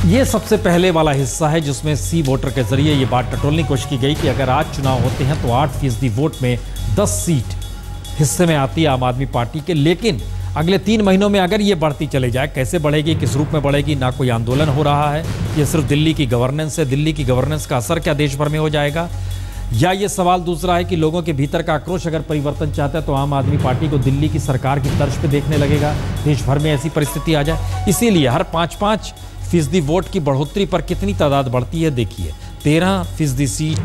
ये सबसे पहले वाला हिस्सा है जिसमें सी वोटर के जरिए ये बात टटोलने की कोशिश की गई कि अगर आज चुनाव होते हैं तो 8% वोट में 10 सीट हिस्से में आती है आम आदमी पार्टी के। लेकिन अगले 3 महीनों में अगर ये बढ़ती चली जाए, कैसे बढ़ेगी, किस रूप में बढ़ेगी, ना कोई आंदोलन हो रहा है, ये सिर्फ दिल्ली की गवर्नेंस है। दिल्ली की गवर्नेंस का असर क्या देश भर में हो जाएगा, या ये सवाल दूसरा है कि लोगों के भीतर का आक्रोश अगर परिवर्तन चाहता है तो आम आदमी पार्टी को दिल्ली की सरकार की तर्ज पे देखने लगेगा, देश भर में ऐसी परिस्थिति आ जाए। इसीलिए हर 5% वोट की बढ़ोतरी पर कितनी तादाद बढ़ती है देखिए। 13% सीट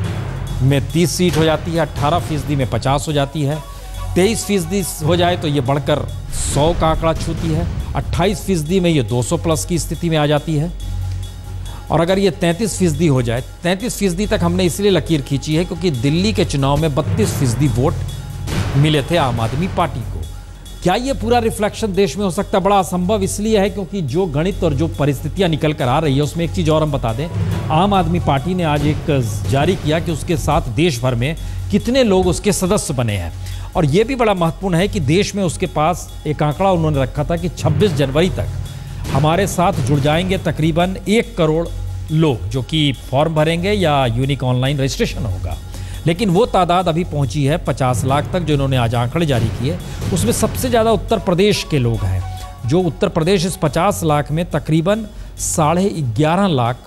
में 30 सीट हो जाती है, 18% में 50 हो जाती है, 23% हो जाए तो ये बढ़कर 100 का आंकड़ा छूती है, 28% में ये 200 प्लस की स्थिति में आ जाती है। और अगर ये 33% हो जाए, 33% तक हमने इसलिए लकीर खींची है क्योंकि दिल्ली के चुनाव में 32% वोट मिले थे आम आदमी पार्टी को। क्या ये पूरा रिफ्लेक्शन देश में हो सकता है? बड़ा असंभव इसलिए है क्योंकि जो गणित और जो परिस्थितियां निकल कर आ रही है उसमें एक चीज़ और हम बता दें, आम आदमी पार्टी ने आज एक जारी किया कि उसके साथ देश भर में कितने लोग उसके सदस्य बने हैं। और ये भी बड़ा महत्वपूर्ण है कि देश में उसके पास एक आंकड़ा उन्होंने रखा था कि 26 जनवरी तक हमारे साथ जुड़ जाएंगे तकरीबन 1 करोड़ लोग जो कि फॉर्म भरेंगे या यूनिक ऑनलाइन रजिस्ट्रेशन होगा। लेकिन वो तादाद अभी पहुंची है 50 लाख तक जो इन्होंने आज आंकड़े जारी किए। उसमें सबसे ज़्यादा उत्तर प्रदेश के लोग हैं, जो उत्तर प्रदेश इस 50 लाख में तकरीबन 11.5 लाख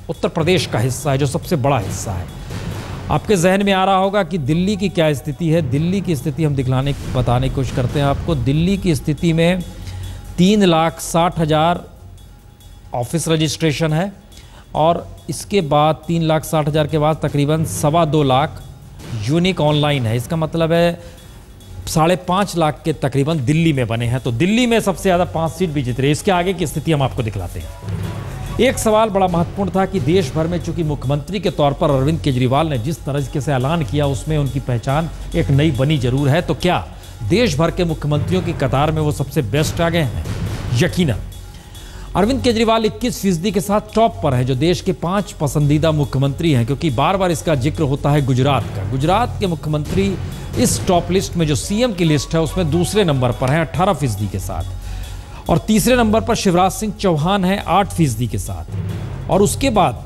उत्तर प्रदेश का हिस्सा है, जो सबसे बड़ा हिस्सा है। आपके जहन में आ रहा होगा कि दिल्ली की क्या स्थिति है। दिल्ली की स्थिति हम बताने की कोशिश करते हैं आपको। दिल्ली की स्थिति में 3,60,000 ऑफिस रजिस्ट्रेशन है और इसके बाद 3,60,000 के बाद तकरीबन 2.25 लाख यूनिक ऑनलाइन है। इसका मतलब है 5.5 लाख के तकरीबन दिल्ली में बने हैं। तो दिल्ली में सबसे ज़्यादा 5 सीट भी जीत रही है। इसके आगे की स्थिति हम आपको दिखलाते हैं। एक सवाल बड़ा महत्वपूर्ण था कि देश भर में चूंकि मुख्यमंत्री के तौर पर अरविंद केजरीवाल ने जिस तरीके से ऐलान किया उसमें उनकी पहचान एक नई बनी जरूर है। तो क्या देश भर के मुख्यमंत्रियों की कतार में वो सबसे बेस्ट आ गए हैं? यकीनन अरविंद केजरीवाल 21% के साथ टॉप पर है, जो देश के 5 पसंदीदा मुख्यमंत्री हैं। क्योंकि बार बार इसका जिक्र होता है गुजरात का। गुजरात के मुख्यमंत्री इस टॉप लिस्ट में जो सीएम की लिस्ट है उसमें दूसरे नंबर पर है 18% के साथ, और तीसरे नंबर पर शिवराज सिंह चौहान है 8% के साथ। और उसके बाद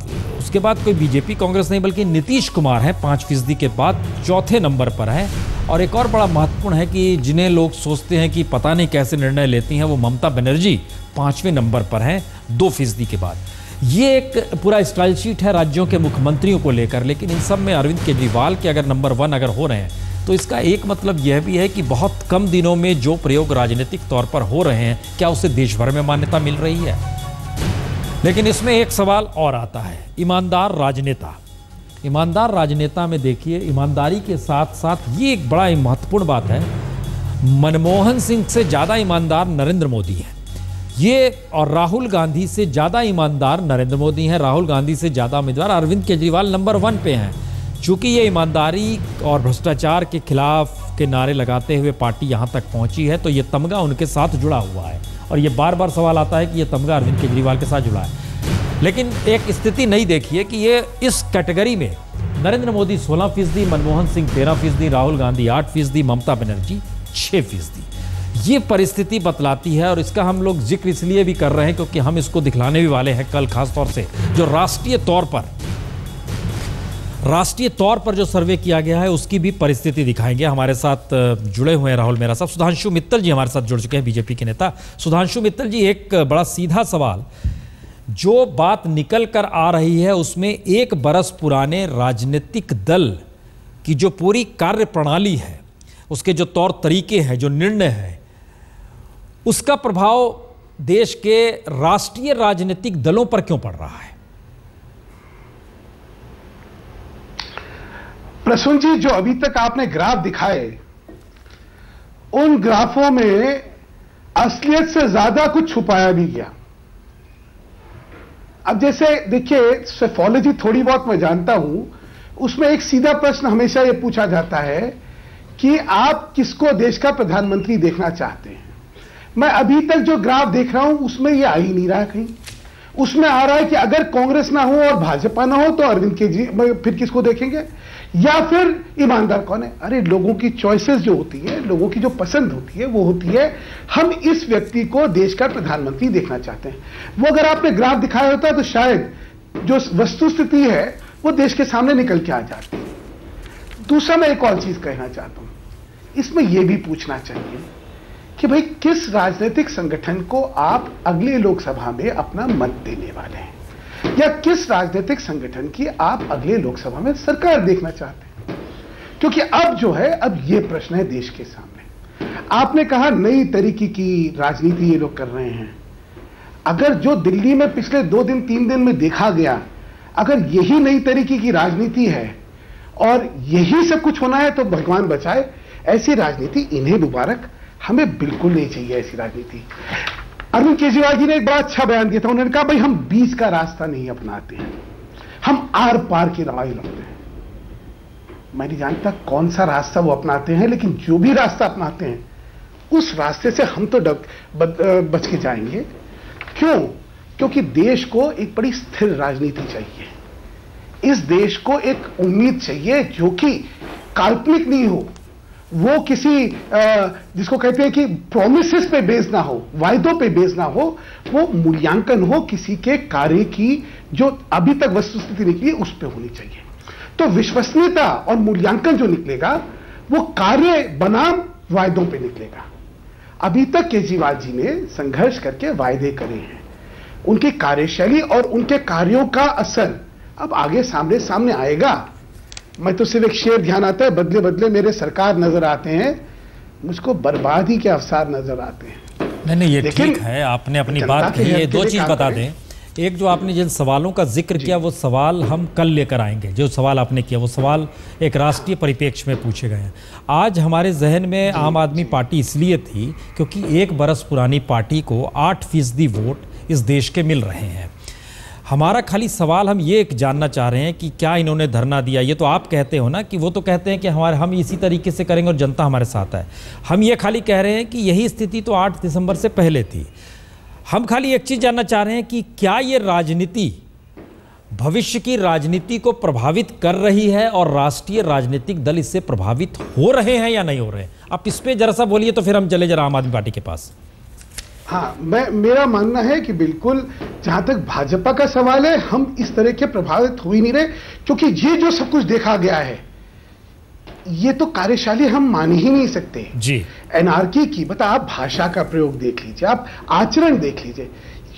कोई बीजेपी कांग्रेस नहीं बल्कि नीतीश कुमार है 5% के बाद चौथे नंबर पर है। और एक और बड़ा महत्वपूर्ण है कि जिन्हें लोग सोचते हैं कि पता नहीं कैसे निर्णय लेती हैं, वो ममता बनर्जी 5वें नंबर पर हैं 2% के बाद। ये एक पूरा स्टाइल शीट है राज्यों के मुख्यमंत्रियों को लेकर। लेकिन इन सब में अरविंद केजरीवाल के अगर नंबर 1 अगर हो रहे हैं तो इसका एक मतलब यह भी है कि बहुत कम दिनों में जो प्रयोग राजनीतिक तौर पर हो रहे हैं, क्या उसे देश भर में मान्यता मिल रही है? लेकिन इसमें एक सवाल और आता है, ईमानदार राजनेता। ईमानदार राजनेता में देखिए, ईमानदारी के साथ साथ ये एक बड़ा महत्वपूर्ण बात है, मनमोहन सिंह से ज़्यादा ईमानदार नरेंद्र मोदी हैं ये, और राहुल गांधी से ज़्यादा ईमानदार नरेंद्र मोदी हैं। राहुल गांधी से ज़्यादा उम्मीदवार अरविंद केजरीवाल नंबर 1 पे हैं। चूँकि ये ईमानदारी और भ्रष्टाचार के खिलाफ के नारे लगाते हुए पार्टी यहाँ तक पहुँची है, तो ये तमगा उनके साथ जुड़ा हुआ है। और ये बार बार सवाल आता है कि ये तमगा अरविंद केजरीवाल के साथ जुड़ा है। लेकिन एक स्थिति नहीं देखिए कि ये इस कैटेगरी में नरेंद्र मोदी 16%, मनमोहन सिंह 13%, राहुल गांधी 8%, ममता बनर्जी 6%। ये परिस्थिति बतलाती है। और इसका हम लोग जिक्र इसलिए भी कर रहे हैं क्योंकि हम इसको दिखलाने भी वाले हैं कल, खासतौर से जो राष्ट्रीय तौर पर जो सर्वे किया गया है उसकी भी परिस्थिति दिखाएंगे। हमारे साथ जुड़े हुए हैं राहुल मेहरा साहब। सुधांशु मित्तल जी हमारे साथ जुड़ चुके हैं, बीजेपी के नेता। सुधांशु मित्तल जी, एक बड़ा सीधा सवाल, जो बात निकल कर आ रही है उसमें 1 बरस पुराने राजनीतिक दल की जो पूरी कार्य प्रणाली है, उसके जो तौर तरीके हैं, जो निर्णय है, उसका प्रभाव देश के राष्ट्रीय राजनीतिक दलों पर क्यों पड़ रहा है? प्रसून जी, जो अभी तक आपने ग्राफ दिखाए, उन ग्राफों में असलियत से ज्यादा कुछ छुपाया भी गया। अब जैसे देखिए, सोफोलॉजी थोड़ी बहुत मैं जानता हूं, उसमें एक सीधा प्रश्न हमेशा यह पूछा जाता है कि आप किसको देश का प्रधानमंत्री देखना चाहते हैं। मैं अभी तक जो ग्राफ देख रहा हूं उसमें यह आ ही नहीं रहा कहीं। उसमें आ रहा है कि अगर कांग्रेस ना हो और भाजपा ना हो तो अरविंद केजरीवाल, फिर किसको देखेंगे, या फिर ईमानदार कौन है? अरे लोगों की चॉइसेस जो होती है, लोगों की जो पसंद होती है वो होती है हम इस व्यक्ति को देश का प्रधानमंत्री देखना चाहते हैं। वो अगर आपने ग्राफ दिखाया होता तो शायद जो वस्तुस्थिति है वो देश के सामने निकल के आ जाती। दूसरा मैं एक और चीज कहना चाहता हूं, इसमें यह भी पूछना चाहिए कि भाई किस राजनीतिक संगठन को आप अगले लोकसभा में अपना मत देने वाले हैं, या किस राजनीतिक संगठन की आप अगले लोकसभा में सरकार देखना चाहते हैं? क्योंकि अब जो है, अब यह प्रश्न है देश के सामने। आपने कहा नई तरीके की राजनीति ये लोग कर रहे हैं। अगर जो दिल्ली में पिछले 2 दिन 3 दिन में देखा गया, अगर यही नई तरीके की राजनीति है और यही सब कुछ होना है तो भगवान बचाए, ऐसी राजनीति इन्हें मुबारक, हमें बिल्कुल नहीं चाहिए ऐसी राजनीति। अरविंद केजरीवाल जी ने एक बड़ा अच्छा बयान दिया था, उन्होंने कहा भाई हम बीच का रास्ता नहीं अपनाते हैं, हम आर पार की लड़ाई लड़ते हैं। मैं नहीं जानता कौन सा रास्ता वो अपनाते हैं, लेकिन जो भी रास्ता अपनाते हैं उस रास्ते से हम तो बच के जाएंगे। क्यों? क्योंकि देश को एक बड़ी स्थिर राजनीति चाहिए। इस देश को एक उम्मीद चाहिए जो कि काल्पनिक नहीं हो, वो किसी जिसको कहते हैं कि प्रोमिसेस पे बेस ना हो, वायदों पे बेस ना हो, वो मूल्यांकन हो किसी के कार्य की जो अभी तक वस्तुस्थिति निकली उस पे होनी चाहिए। तो विश्वसनीयता और मूल्यांकन जो निकलेगा वो कार्य बनाम वायदों पे निकलेगा। अभी तक केजरीवाल जी ने संघर्ष करके वायदे करे हैं, उनकी कार्यशैली और उनके कार्यों का असर अब आगे सामने आएगा। मैं तो सिर्फ एक शेर ध्यान आता है, बदले बदले मेरे सरकार नजर आते हैं, मुझको बर्बादी के अवसर नजर आते हैं। नहीं, ये ठीक है, आपने अपनी बात कही है। 2 चीज बता दें। एक, जो आपने जिन सवालों का जिक्र किया वो सवाल हम कल लेकर आएंगे। जो सवाल आपने किया वो सवाल एक राष्ट्रीय परिप्रेक्ष्य में पूछे गए हैं। आज हमारे जहन में आम आदमी पार्टी इसलिए थी क्योंकि 1 बरस पुरानी पार्टी को 8% वोट इस देश के मिल रहे हैं। हमारा खाली सवाल हम ये जानना चाह रहे हैं कि क्या इन्होंने धरना दिया, ये तो आप कहते हो ना कि वो तो कहते हैं कि हम इसी तरीके से करेंगे और जनता हमारे साथ है। हम ये खाली कह रहे हैं कि यही स्थिति तो 8 दिसंबर से पहले थी। हम खाली एक चीज़ जानना चाह रहे हैं कि क्या ये राजनीति भविष्य की राजनीति को प्रभावित कर रही है और राष्ट्रीय राजनीतिक दल इससे प्रभावित हो रहे हैं या नहीं हो रहे हैं? आप इस पर जरा सा बोलिए तो फिर हम चले जरा आम आदमी पार्टी के पास। हाँ, मेरा मानना है कि बिल्कुल, जहां तक भाजपा का सवाल है, हम इस तरह के प्रभावित हो ही नहीं रहे, क्योंकि ये जो सब कुछ देखा गया है ये तो कार्यशाली हम मान ही नहीं सकते जी। एनआरकी की बता, आप भाषा का प्रयोग देख लीजिए, आप आचरण देख लीजिए,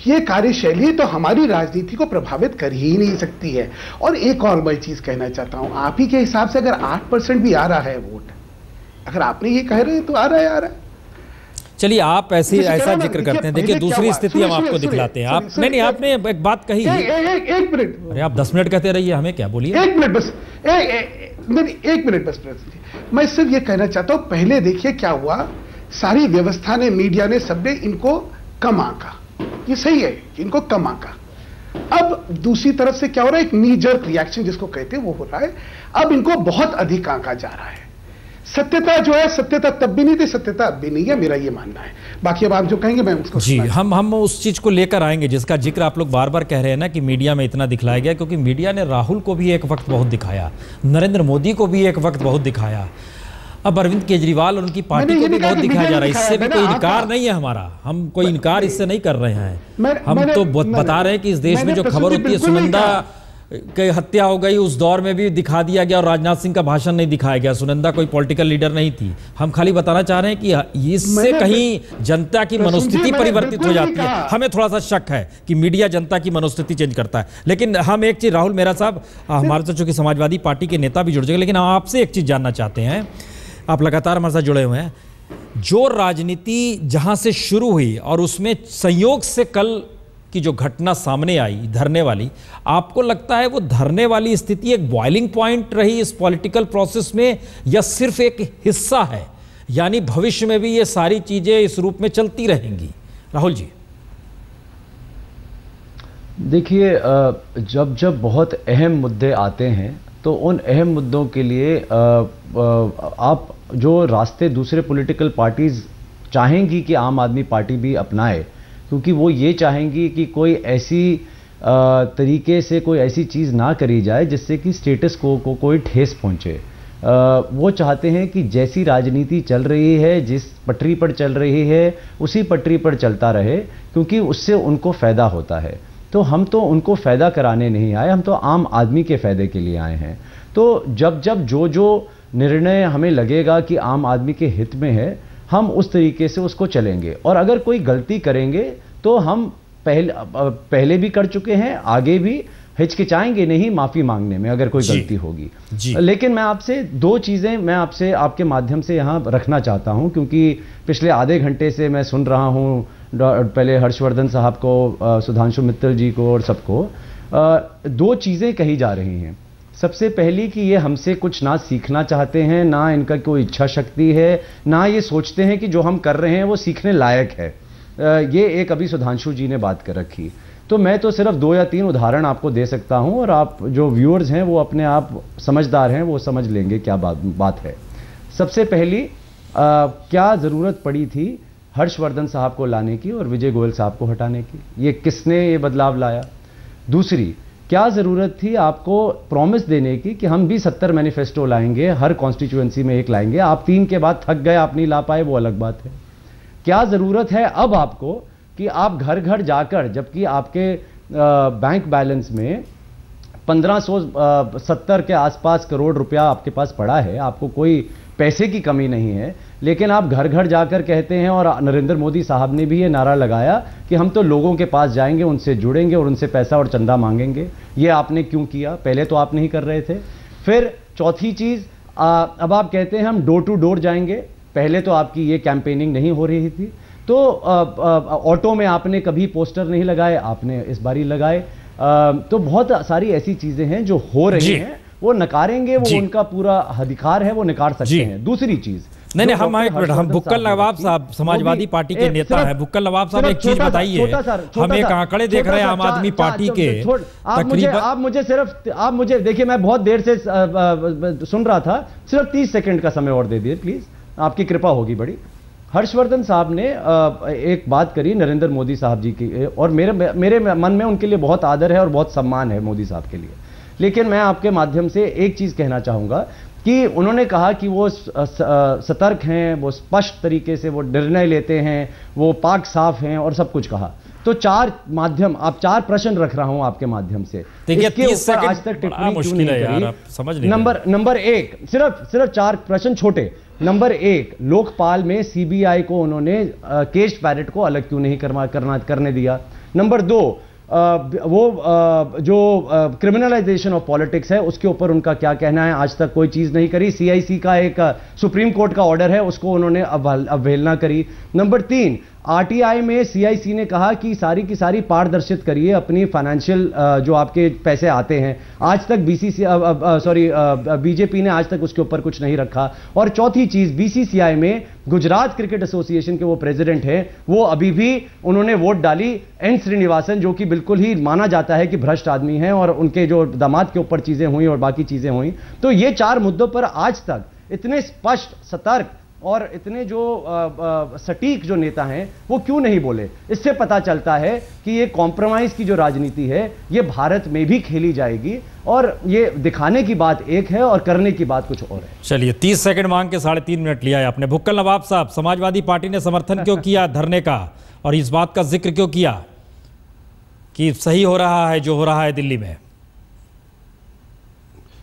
ये कार्यशैली तो हमारी राजनीति को प्रभावित कर ही नहीं सकती है। और एक और मैं चीज कहना चाहता हूं, आप ही के हिसाब से अगर 8% भी आ रहा है वोट, अगर आपने ये कह रहे हैं तो आ रहा है। चलिए, आप ऐसा जिक्र करते हैं। देखिए, दूसरी स्थिति हम आपको दिखलाते हैं। आप नहीं, आपने एक बात कही। एक मिनट। अरे आप 10 मिनट कहते रहिए, हमें क्या बोलिए। 1 मिनट बस, 1 मिनट बस। मैं सिर्फ ये कहना चाहता हूं, पहले देखिए क्या हुआ, सारी व्यवस्था ने, मीडिया ने, सबने इनको कम आंका। ये सही है कि इनको कम आंका। अब दूसरी तरफ से क्या हो रहा है, एक नी जर्क रिएक्शन जिसको कहते हैं वो हो रहा है। अब इनको बहुत अधिक आंका जा रहा है। सत्यता जो है, सत्यता तब भी नहीं थी, सत्यता अब भी नहीं है, मेरा ये मानना है। बाकी अब आप जो कहेंगे मैं उसको जी, हम उस चीज को लेकर आएंगे जिसका जिक्र आप लोग बार बार कह रहे हैं ना कि मीडिया में इतना दिखलाया गया, क्योंकि मीडिया ने राहुल को भी एक वक्त बहुत दिखाया, नरेंद्र मोदी को भी एक वक्त बहुत दिखाया, अब अरविंद केजरीवाल और उनकी पार्टी को भी बहुत दिखाया जा रहा है। इससे भी कोई इनकार नहीं है हमारा, हम कोई इनकार इससे नहीं कर रहे हैं। हम तो बता रहे हैं कि इस देश में जो खबर होती है, सुनंदा की हत्या हो गई, उस दौर में भी दिखा दिया गया और राजनाथ सिंह का भाषण नहीं दिखाया गया। सुनंदा कोई पॉलिटिकल लीडर नहीं थी। हम खाली बताना चाह रहे हैं कि इससे कहीं जनता की मनोस्थिति परिवर्तित हो जाती है। हमें थोड़ा सा शक है कि मीडिया जनता की मनोस्थिति चेंज करता है। लेकिन हम एक चीज, राहुल मेहरा साहब, हमारे तो चूंकि समाजवादी पार्टी के नेता भी जुड़ जाएंगे, लेकिन हम आपसे एक चीज जानना चाहते हैं। आप लगातार हमारे साथ जुड़े हुए हैं। जो राजनीति जहां से शुरू हुई और उसमें संयोग से कल की जो घटना सामने आई धरने वाली, आपको लगता है वो धरने वाली स्थिति एक बॉइलिंग पॉइंट रही इस पॉलिटिकल प्रोसेस में, या सिर्फ एक हिस्सा है, यानी भविष्य में भी ये सारी चीजें इस रूप में चलती रहेंगी? राहुल जी। देखिए, जब बहुत अहम मुद्दे आते हैं तो उन अहम मुद्दों के लिए आप जो रास्ते दूसरे पॉलिटिकल पार्टीज चाहेंगी कि आम आदमी पार्टी भी अपनाए, क्योंकि वो ये चाहेंगी कि कोई ऐसी तरीके से कोई ऐसी चीज़ ना करी जाए जिससे कि स्टेटस को कोई ठेस पहुंचे। वो चाहते हैं कि जैसी राजनीति चल रही है, जिस पटरी पर चल रही है, उसी पटरी पर चलता रहे, क्योंकि उससे उनको फ़ायदा होता है। तो हम तो उनको फ़ायदा कराने नहीं आए, हम तो आम आदमी के फ़ायदे के लिए आए हैं। तो जब जो निर्णय हमें लगेगा कि आम आदमी के हित में है, हम उस तरीके से उसको चलेंगे। और अगर कोई गलती करेंगे तो हम पहले भी कर चुके हैं, आगे भी हिचकिचाएंगे नहीं माफ़ी मांगने में अगर कोई गलती होगी। लेकिन मैं आपसे दो चीज़ें मैं आपसे आपके माध्यम से यहाँ रखना चाहता हूँ, क्योंकि पिछले आधे घंटे से मैं सुन रहा हूँ पहले हर्षवर्धन साहब को, सुधांशु मित्तल जी को और सबको, दो चीज़ें कही जा रही हैं। सबसे पहली कि ये हमसे कुछ ना सीखना चाहते हैं, ना इनका कोई इच्छा शक्ति है, ना ये सोचते हैं कि जो हम कर रहे हैं वो सीखने लायक है। ये एक अभी सुधांशु जी ने बात कर रखी। तो मैं तो सिर्फ 2 या 3 उदाहरण आपको दे सकता हूं, और आप जो व्यूअर्स हैं वो अपने आप समझदार हैं, वो समझ लेंगे क्या बात है। सबसे पहली, क्या ज़रूरत पड़ी थी हर्षवर्धन साहब को लाने की और विजय गोयल साहब को हटाने की? ये किसने ये बदलाव लाया? दूसरी, क्या ज़रूरत थी आपको प्रॉमिस देने की कि हम भी 70 मैनिफेस्टो लाएंगे, हर कॉन्स्टिट्यूएंसी में एक लाएंगे? आप 3 के बाद थक गए, आप नहीं ला पाए, वो अलग बात है। क्या ज़रूरत है अब आपको कि आप घर घर जाकर, जबकि आपके बैंक बैलेंस में 1570 के आसपास करोड़ रुपया आपके पास पड़ा है, आपको कोई पैसे की कमी नहीं है, लेकिन आप घर घर जाकर कहते हैं, और नरेंद्र मोदी साहब ने भी ये नारा लगाया कि हम तो लोगों के पास जाएंगे, उनसे जुड़ेंगे और उनसे पैसा और चंदा मांगेंगे। ये आपने क्यों किया? पहले तो आप नहीं कर रहे थे। फिर चौथी चीज़, अब आप कहते हैं हम डोर टू डोर जाएंगे। पहले तो आपकी ये कैंपेनिंग नहीं हो रही थी, तो ऑटो में आपने कभी पोस्टर नहीं लगाए, आपने इस बारी लगाए। तो बहुत सारी ऐसी चीजें हैं जो हो रही हैं, वो नकारेंगे, वो उनका पूरा अधिकार है, वो नकार सकते हैं। दूसरी चीज, नहीं हम बुक्कल नवाब साहब समाजवादी पार्टी के नेता हैं। बुक्कल नवाब साहब एक चीज बताइए, हम एक आंकड़े देख रहे हैं आम आदमी पार्टी के। आप मुझे देखिए, मैं बहुत देर से सुन रहा था, सिर्फ 30 सेकंड का समय और दे दिए प्लीज, आपकी कृपा होगी बड़ी। हर्षवर्धन साहब ने एक बात करी नरेंद्र मोदी साहब जी की, और मेरे मन में उनके लिए बहुत आदर है और बहुत सम्मान है मोदी साहब के लिए। लेकिन मैं आपके माध्यम से एक चीज कहना चाहूंगा कि उन्होंने कहा कि वो सतर्क हैं, वो स्पष्ट तरीके से वो निर्णय लेते हैं, वो पाक साफ हैं और सब कुछ कहा। तो 4 प्रश्न रख रहा हूं आपके माध्यम से। इसके ऊपर आज तक टिप्पणी क्यों नहीं करी? नंबर 1, सिर्फ 4 प्रश्न छोटे। नंबर 1, लोकपाल में सीबीआई को उन्होंने केश पैरेट को अलग क्यों नहीं करने दिया? नंबर 2, जो क्रिमिनलाइजेशन ऑफ पॉलिटिक्स है उसके ऊपर उनका क्या कहना है? आज तक कोई चीज नहीं करी। सीआईसी का एक सुप्रीम कोर्ट का ऑर्डर है, उसको उन्होंने अवहेलना करी। नंबर 3, आरटीआई में सीआईसी ने कहा कि सारी की सारी पारदर्शित करिए अपनी फाइनेंशियल जो आपके पैसे आते हैं। आज तक बीजेपी ने आज तक उसके ऊपर कुछ नहीं रखा। और चौथी चीज, बीसीसीआई में गुजरात क्रिकेट एसोसिएशन के वो प्रेसिडेंट हैं, वो अभी भी उन्होंने वोट डाली एन श्रीनिवासन, जो कि बिल्कुल ही माना जाता है कि भ्रष्ट आदमी हैं, और उनके जो दामाद के ऊपर चीजें हुई और बाकी चीजें हुई। तो ये 4 मुद्दों पर आज तक इतने स्पष्ट, सतर्क और इतने जो सटीक जो नेता हैं वो क्यों नहीं बोले? इससे पता चलता है कि ये कॉम्प्रोमाइज की जो राजनीति है ये भारत में भी खेली जाएगी, और ये दिखाने की बात एक है और करने की बात कुछ और है। चलिए, 30 सेकंड मांग के 3.5 मिनट लिया है आपने। बुक्कल नवाब साहब, समाजवादी पार्टी ने समर्थन क्यों किया धरने का, और इस बात का जिक्र क्यों किया कि सही हो रहा है जो हो रहा है दिल्ली में?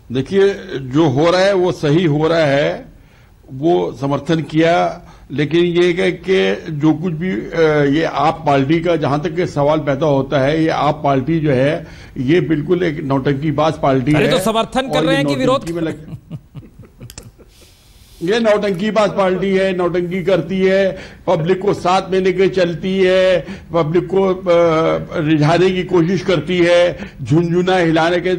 देखिए, जो हो रहा है वो सही हो रहा है, वो समर्थन किया। लेकिन ये है कि जो कुछ भी ये आप पार्टी का जहां तक के सवाल पैदा होता है, ये आप पार्टी जो है ये बिल्कुल एक नौटंकीबाज पार्टी है। तो समर्थन कर रहे हैं कि विरोध में ये नौटंकीबाज पार्टी है, नौटंकी करती है, पब्लिक को साथ में लेकर चलती है, पब्लिक को रिझाने की कोशिश करती है, झुनझुना हिलाने के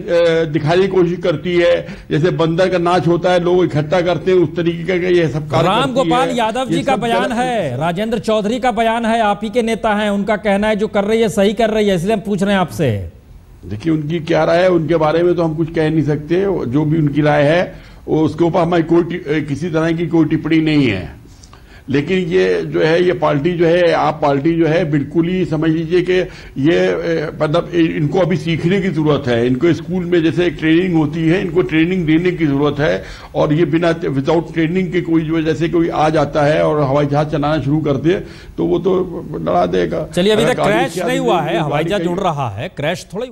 दिखाने की कोशिश करती है। जैसे बंदर का नाच होता है, लोग इकट्ठा करते हैं, उस तरीके का ये सब कार्य। राम गोपाल यादव जी का बयान है, राजेंद्र चौधरी का बयान है, आप ही के नेता हैं, उनका कहना है जो कर रही है सही कर रही है, इसलिए हम पूछ रहे हैं आपसे। देखिए, उनकी क्या राय है, उनके बारे में तो हम कुछ कह नहीं सकते। जो भी उनकी राय है उसके ऊपर हमारी कोई किसी तरह की कोई टिप्पणी नहीं है। लेकिन ये जो है ये पार्टी जो है आप पार्टी जो है बिल्कुल ही समझ लीजिए कि ये मतलब इनको अभी सीखने की जरूरत है। इनको स्कूल में जैसे ट्रेनिंग होती है, इनको ट्रेनिंग देने की जरूरत है। और ये बिना विदाउट ट्रेनिंग के कोई जो जैसे कोई आ जाता है और हवाई जहाज चलाना शुरू कर दे तो वो तो लड़ा देगा। चलिए, अभी तक क्रैश नहीं हुआ है, हवाई जहाज उड़ रहा है, क्रैश थोड़ा ही